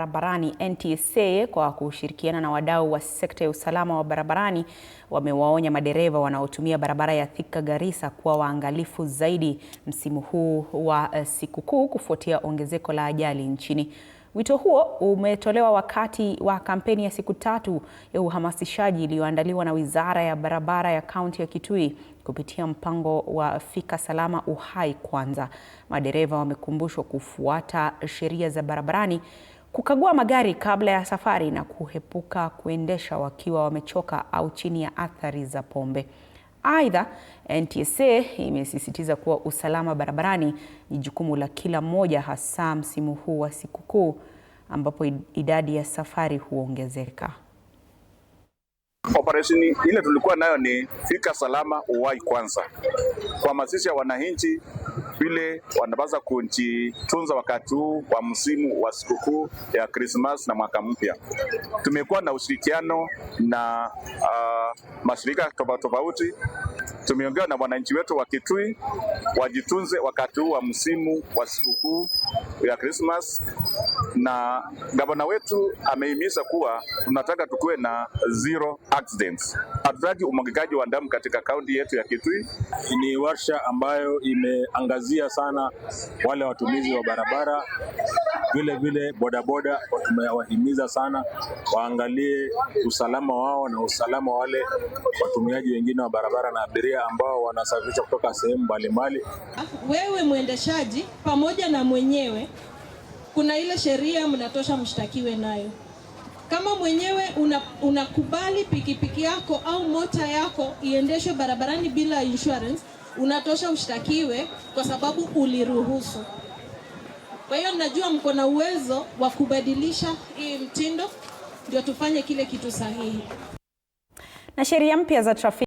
Barabarani NTSA kwa kushirikiana na wadau wa sekta ya usalama wa barabarani wamewaonya madereva wanaotumia barabara ya Thika Garissa kuwa waangalifu zaidi msimu huu wa sikukuu kufuatia ongezeko la ajali nchini. Wito huo umetolewa wakati wa kampeni ya siku 3 ya uhamasishaji iliyoandaliwa na Wizara ya Barabara ya kaunti ya Kitui kupitia mpango wa Fika Salama Uhai Kwanza. Madereva wamekumbushwa kufuata sheria za barabarani, kukagua magari kabla ya safari na kuepuka kuendesha wakiwa wamechoka au chini ya athari za pombe. Aidha, NTSA imesisitiza kuwa usalama barabarani ni jukumu la kila mmoja, hasa msimu huu wa sikukuu ambapo idadi ya safari huongezeka. Operesheni ile tulikuwa nayo ni Fika Salama Uhai Kwanza, kuhamasisha wananchi vile wanapaswa kujitunza wakati huu wa msimu wa sikukuu ya Christmas na mwaka mpya. Tumekuwa na ushirikiano na mashirika tofauti. Tumeongea na wananchi wetu wa Kitui wajitunze wakati huu wa msimu wa sikukuu ya Christmas, na gavana wetu amehimiza kuwa tunataka tukuwe na zero accidents. Hatutaki umwagikaji wa damu katika kaunti yetu ya Kitui. Ni warsha ambayo imeangazia sana wale watumizi wa barabara, vile bodaboda. Tumewahimiza sana waangalie usalama wao na usalama wale watumiaji wengine wa barabara na abiria ambao wanasafirisha kutoka sehemu mbalimbali. Wewe mwendeshaji pamoja na mwenyewe, kuna ile sheria mnatosha mshtakiwe nayo. Kama mwenyewe unakubali pikipiki yako au mota yako iendeshwe barabarani bila insurance, unatosha ushtakiwe kwa sababu uliruhusu. Kwa hiyo najua mko na uwezo wa kubadilisha hii mtindo ndio tufanye kile kitu sahihi. Na sheria mpya za trafiki